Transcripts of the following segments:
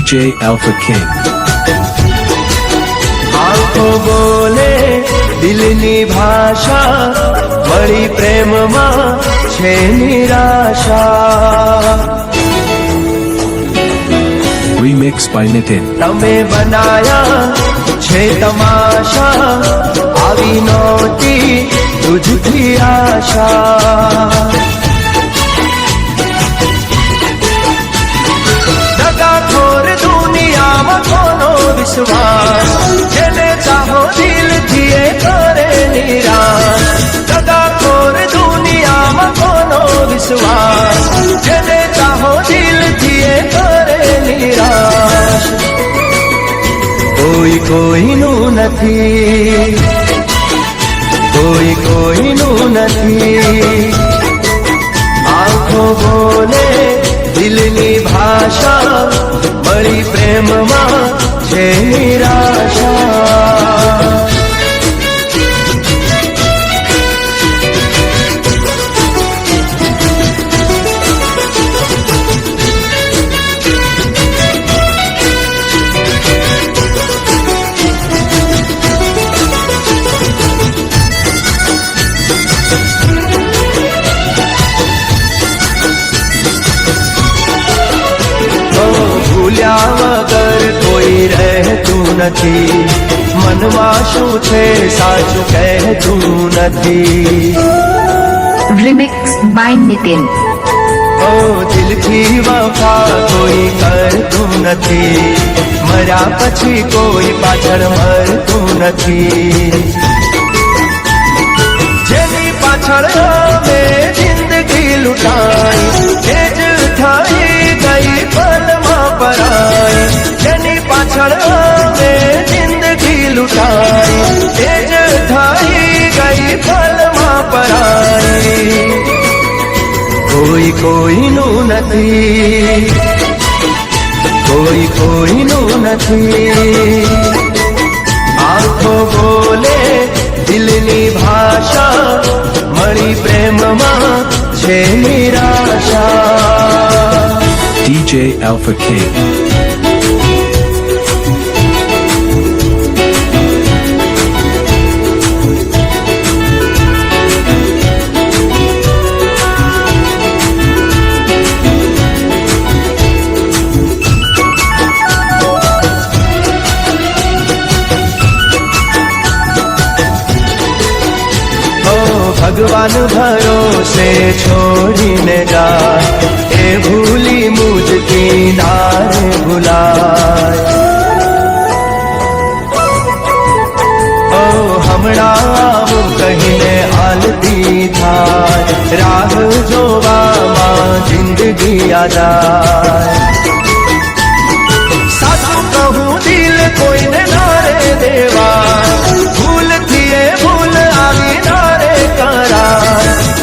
DJ Alpha King. આંખો બોલે દિલની ભાષા, વળી પ્રેમમાં છે નિરાશા. Remix by Nitin. તમે બનાયા છે તમાશા, આવી નહોતી તુજથી આશા. દગાખોર દુનિયામાં કોનો વિશ્વાસ, જેને ચાહો દિલથી એ કરે નિરાશ. દગાખોર દુનિયામાં કોનો વિશ્વાસ, જેને ચાહો દિલથી એ કરે નિરાશ. કોઈ કોઈનું નથી, કોઈ કોઈનું નથી. આંખો બોલે દિલની ભાષા, મળી પ્રેમમાં છે નિરાશા. ભૂલ્યા વગર કોઈ રહેતું નથી, મનમાં શું છે સાચું કહેતું નથી. Remix by Nitin. ઓ દિલથી વફા કોઈ કરતું નથી, મર્યા પછી કોઈ પાછળ મરતું નથી. જેની પાછળ અમે જિંદગી લૂંટાઈ, એ જ થઈ ગઈ પલમાં પરાઈ. જેની પાછળ અમે જિંદગી લૂંટાઈ, એ જ થઈ ગઈ પલમાં પરાઈ. કોઈ કોઈનું નથી, કોઈ કોઈનું નથી. આંખો બોલે દિલની ભાષા, મળી પ્રેમમાં છે નિરાશા. DJ Alpha King. ભગવાન ભરોસે છોડીને જાય, એ ભૂલી મુજથી નારે ભૂલાય. ઓ હમણાં આવું કહીને હાલતી થાય, રાહ જોવામાં જિંદગી આજાય. સાચું કહું દિલ કોઈને નારે દેવા, ભૂલથી એ ભૂલ આવી નારે કરાય.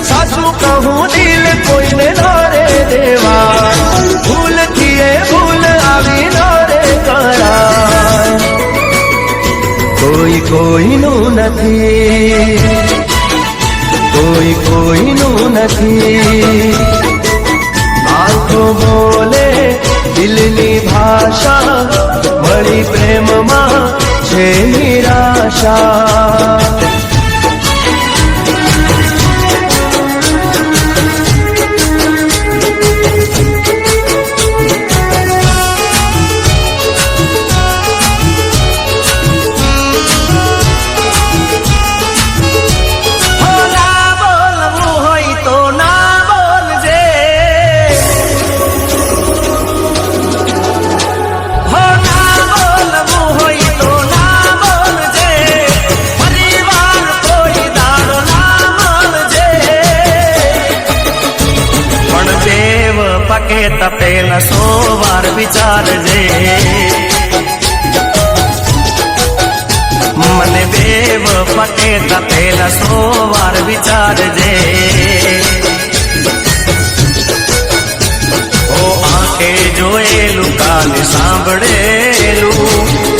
સાચું કહું દિલ કોઈને નારે દેવા, ભૂલથી એ ભૂલ આવી નારે કરાય. કોઈ કોઈનું નથી, કોઈ કોઈનું નથી. આંખો બોલે દિલની ભાષા, મળી પ્રેમમાં છે નિરાશા. તપેલા 100 વાર વિચારજે, મને દેવ પકે તપેલા 100 વાર વિચારજે. ઓ આંખે જોયેલું કાને સાંભળેલું,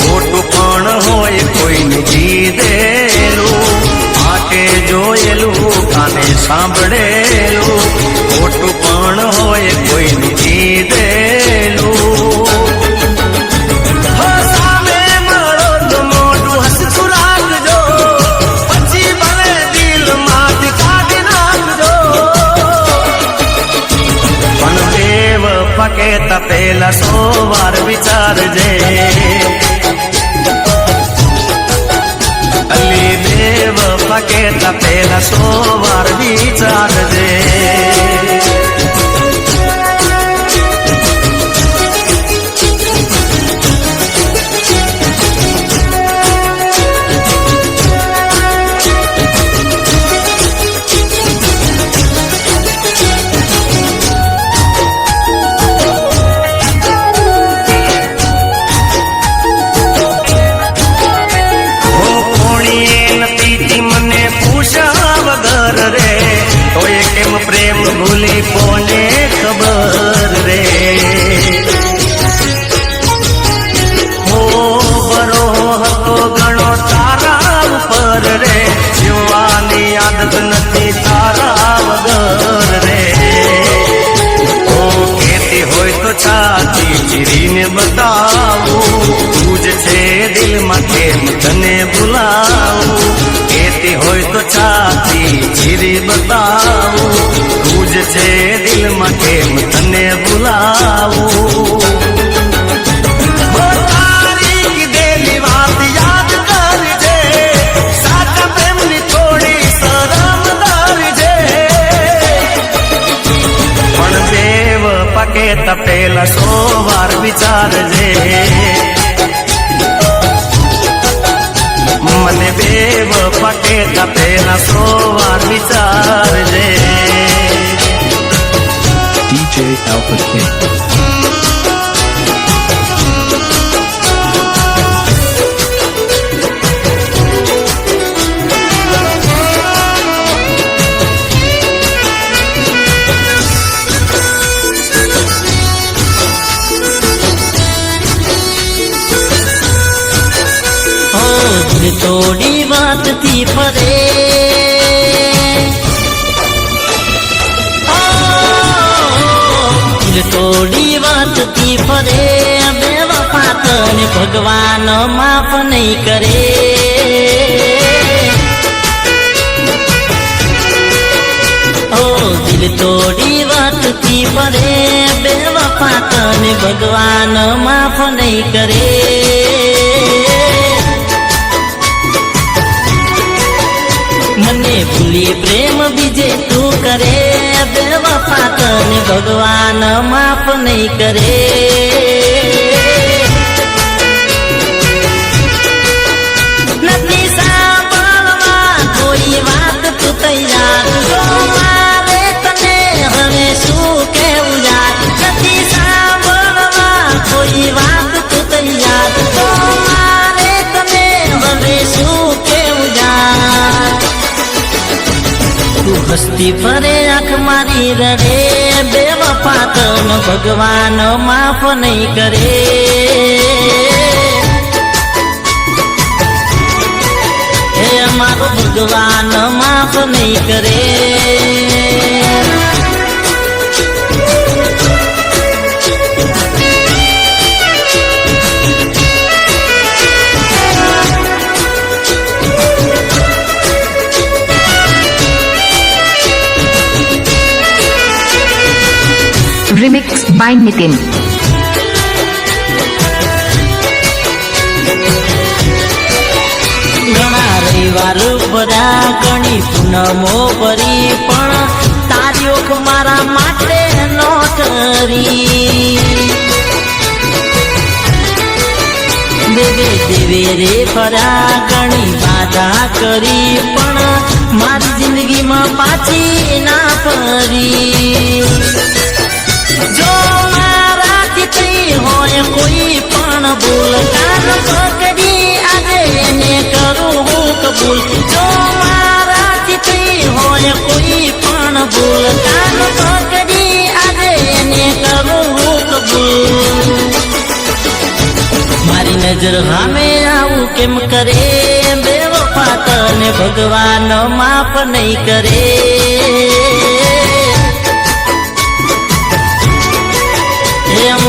ખોટું પણ હોય કોઈને કીધેલું. આંખે જોયેલું કાને સાંભળેલું, ખોટું પણ હોય કોઈને કીધેલું. વિચારજે અલી બેવફા કેતા પેલા 100 વાર વિચારજે પ્રેમ ભૂલી કોને ખબર રે હો બરો હતો ઘણો તારા ઉપર રે જીવવાની આદત નથી તારા વગર રે ઓ કહેતી હોય તો છાતી ચીરીને બતાવું તું જ છે દિલમાં કેમ તને ભૂલાવું કહેતી હોય તો છાતી ચીરી બતાવું તું જ છે દિલમાં કેમ તને ભૂલાવું તારી કીધેલી વાત યાદ કરજે સાચા પ્રેમની થોડી શરમ કરજે પણ બેવફા કેતા પેલા 100 વાર વિચારજે મને બેવફા કેતા પેલા 100 વાર વિચારજે DJ Alpha King. થોડી વાત થી ફરે થોડી વાત થી ફરે બેવફા તને ભગવાન માફ નહીં કરે ઓ દિલ થોડી વાત થી ફરે બેવફા તને ભગવાન માફ નહીં કરે મને ભૂલી પ્રેમ બીજે તું કરે બેવફા તને ભગવાન માફ નહીં કરે નથી સાંભળવા કોઈ વાત તું તૈયાર જો મારે તને હવે શું કેવું યાર નથી સાંભળવા કોઈ વાત તું તૈયાર જો મારે તને હવે શું કેવું યાર તું હસ્તી ફરે આંખ મારી રડે બેવફા તને ભગવાન માફ નહીં કરે હે અમારો ભગવાન માફ નહીં કરે Remixed by Nitin. ઘણા રવિવાર ભર્યા ઘણી પૂનમો ભરી પણ તારી ઓખ મારા માટે નો ઠરી દેવે દેવે રે ફર્યા ઘણી બાધા કરી પણ મારી જિંદગીમાં પાછી ના ફરી જો મારાથી થઈ હોય કોઈ પણ ભૂલ કાન પકડી આજે એને કરું હું કબૂલ જો મારાથી થઈ હોય કોઈ પણ ભૂલ કાન પકડી આજે એને કરું હું કબૂલ મારી નજર સામે આવું કેમ કરે બેવફા તને ભગવાન માફ નહીં કરે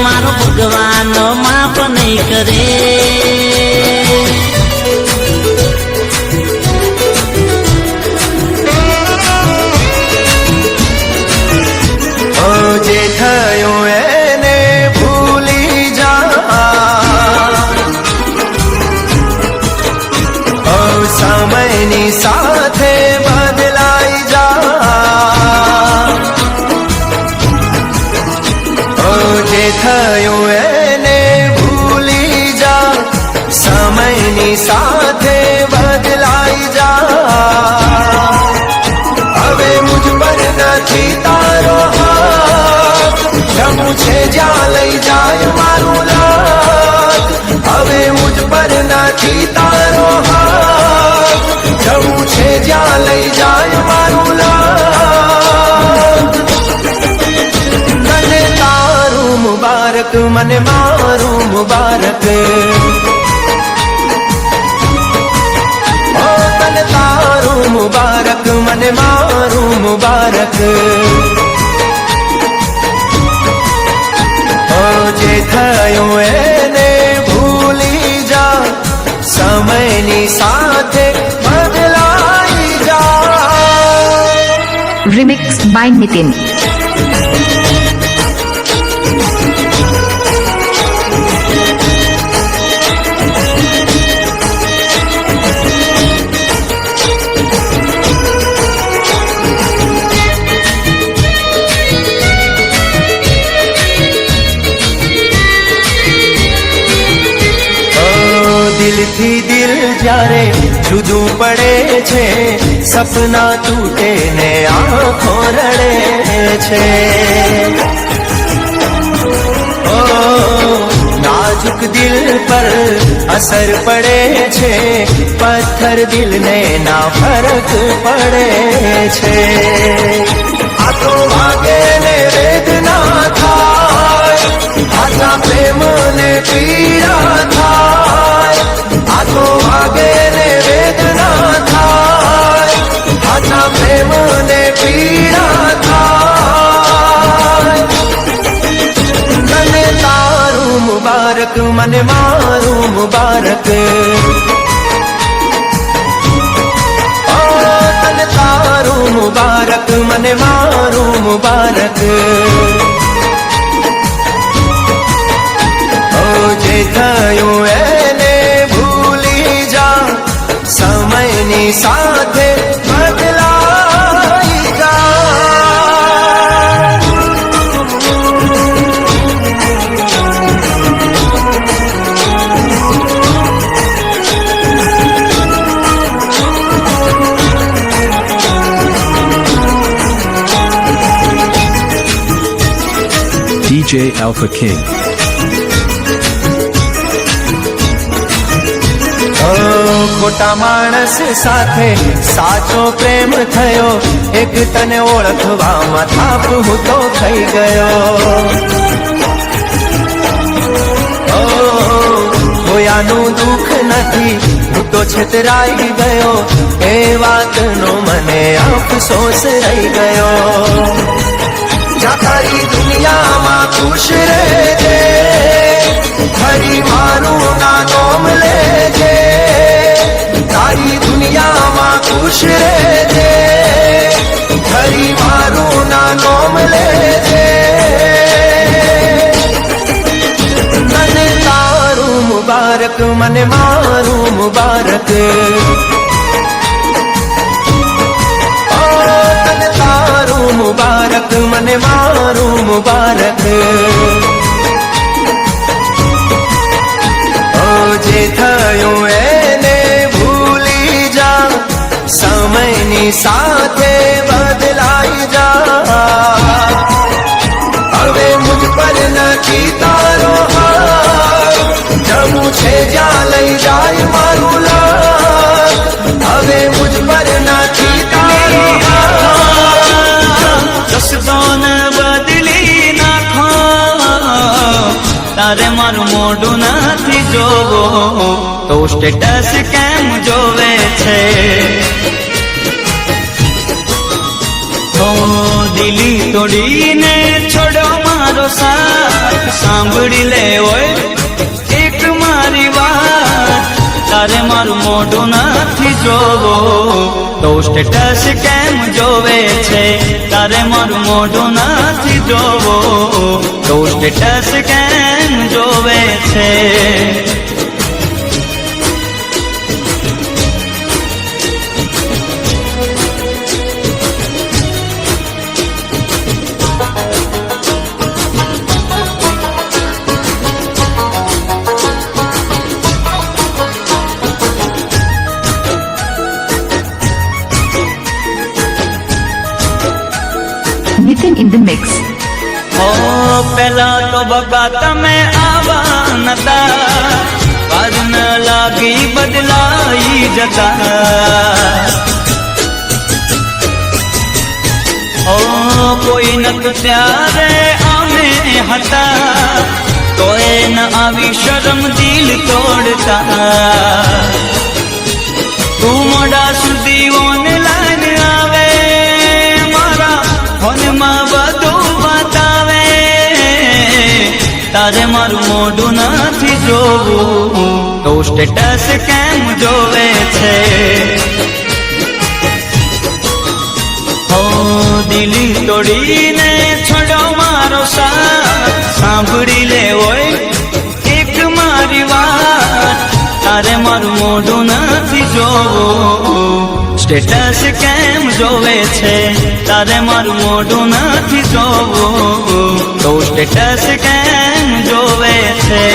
મારો ભગવાન માફ નહીં કરે જે થયું એને ભૂલી જા સમયની સાથે બદલાઈ જા જે થયું એને ભૂલી જા સમયની સાથે બદલાઈ જા હવે મુજ પર નથી તારો હાથ જમું છે જ્યાં લઈ જાય મારું લાગ હવે મુજ પર નથી તારો હાથ જમું છે જ્યાં લઈ જાય મારું લાગ તને તારું મુબારક મને મારું મુબારક ઓ તને તારું મુબારક મને મારું મુબારક ઓ જે થયું એને ભૂલી જા સમયની સાથે બદલાઈ જા Remix by Nitin. દિલથી દિલ જ્યારે જુદું પડે છે સપના તૂટે ને આંખો રડે છે ઓ નાજુક દિલ પર અસર પડે છે પથ્થર દિલને ના ફરક પડે છે આ તો વાગે ને વેદના થાય આટલા પ્રેમ ને પીડા થાય આ તો વાગે ને વેદના થાય આટલા પ્રેમ ને પીડા થાય તને તારું મુબારક મને મારું મુબારક ઓ તને તારું મુબારક મને મારું મુબારક ઓ જે થયું એને ભૂલી જા સમયની સાથે બદલાઈ જા DJ Alpha King. ખોટા માણસ સાથે સાચો પ્રેમ થયો એક તને ઓળખવામાં થાપ હું તો થઈ ગયો હોયાનું દુઃખ નથી હું તો છેતરાઈ ગયો એ વાતનો મને અફસોસ રહી ગયો જા તારી દુનિયામાં ખુશ રહેજે ફરી મારું ના નામ લેજે તારી દુનિયામાં ખુશ રહેજે ફરી મારું ના નામ લેજે મને તારું મુબારક મને મારું મુબારક ઓ તને તારું મુબારક મને મારું મુબારક ઓ જે થયું એને ભૂલી જા સમયની સાથે બદલાઈ જા હવે મુજ પર નથી તારો હાથ જમું છે જ્યાં લઈ જાય મારું લાગ હવે મુજ પર નથી તારો હાથ જસદોન બદલી નાખો તારે મારું મોઢું નથી જોવો તો સ્ટેટસ કેમ જોવે છે ઓ દિલી તોડીને છોડો મારો સાથ સાંભળી લે ઓય એક મારી વાત તારે મારું મોઢું નથી જોવો તો સ્ટેટસ કેમ જોવે છે તારે મારું મોઢું નથી જોવો તો સ્ટેટસ કેમ જોવે છે Nitin in the mix. ઓ પેલા તો બબા તમે આવા નતા, વાર ન લાગી બદલાઈ જતા. ઓ કોઈ નતું ત્યારે અમે હતા, તો ન આવી શરમ દિલ તોડતા. તું મોડા સુધી ઓનલાઈન આવે, મારા ફોનમાં બધું બતાવે, તારે મારું મોઢું નથી જોવું તો સ્ટેટસ કેમ જોવે છે? હો દિલ તોડીને છોડો મારો સાથ, સાંભળી લે હોય એક મારી વાત, તારે મારું મોઢું નથી જોવું સ્ટેટસ કેમ જોવે છે? તારે મારું મોઢું નથી જોવું તો સ્ટેટસ કેમ જોવે છે?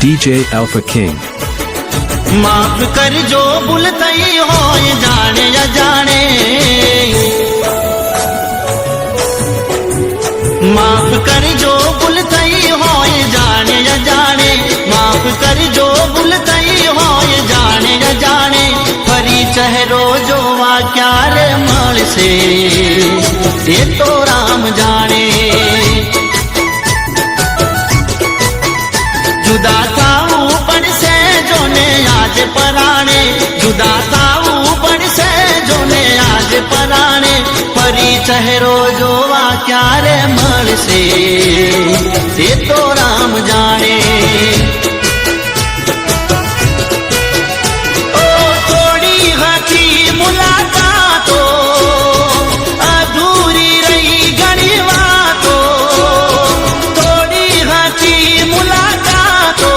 DJ Alpha King. માફ કરજો ભૂલ થઈ હોય જાણે અજાણે, માફ કરજો ભૂલ થઈ હોય જાણે અજાણે, માફ કરજો ભૂલ થઈ હોય જાણે અજાણે. ફરી ચહેરો જોવા ક્યારે મળશે એ તો રામ જાણે. જુદા થાવું પડશે જોને આજ પરાણે, જુદા થાવું પડશે જોને આજ પરાણે. ફરી ચહેરો જોવા ક્યારે મળશે તે તો રામ જાણે. ઓ થોડી હતી મુલાકાતો, અધૂરી રહી ઘણી વાતો, થોડી હતી મુલાકાતો,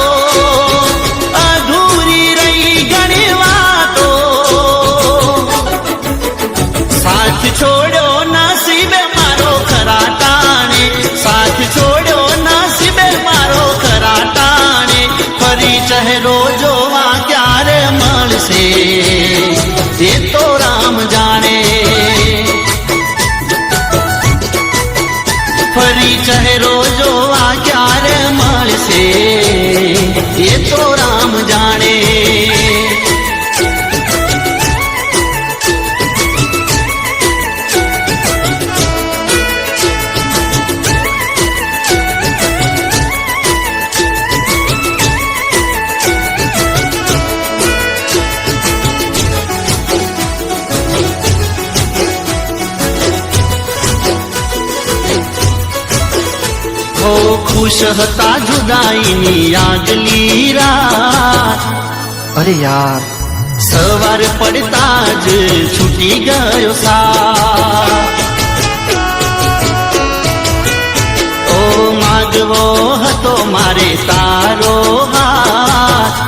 અધૂરી રહી ઘણી વાતો. સાથ છોડ્યો નસીબે મારો ખરા ટાણે, સાથ છોડ્યો નસીબે મારો ખરા ટાણે. ફરી ચહેરો જોવા ક્યારે મળશે એ તો રામ જાણે. ફરી ચહેરો જોવા ક્યારે મળશે એ તો રામ જાણે. ઓ ખુશ હતા જુદાઈની આગલી રાત, અરે યાર સવાર પડતા જ છૂટી ગયો સાથ. ઓ માગવો હતો મારે તારો હાથ,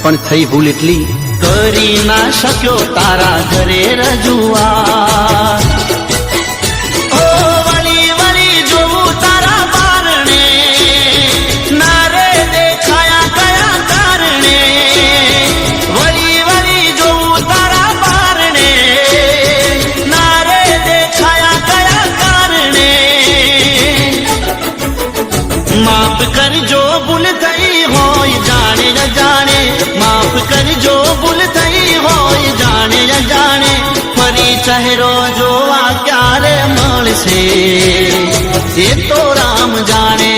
પણ થઈ ભૂલ એટલી કરી ના શક્યો તારા ઘરે રજૂઆત. માફ કરજો ભૂલ થઈ હોય જાણે અજાણે, માફ કરજો ભૂલ થઈ હોય જાણે અજાણે. ફરી ચહેરો જોવા ક્યારે મળશે એ તો રામ જાણે.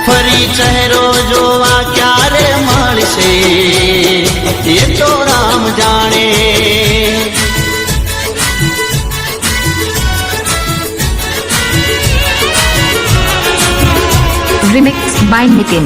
ફરી ચહેરો જોવા ક્યારે મળશે એ તો રામ જાણે. Remix by Nitin.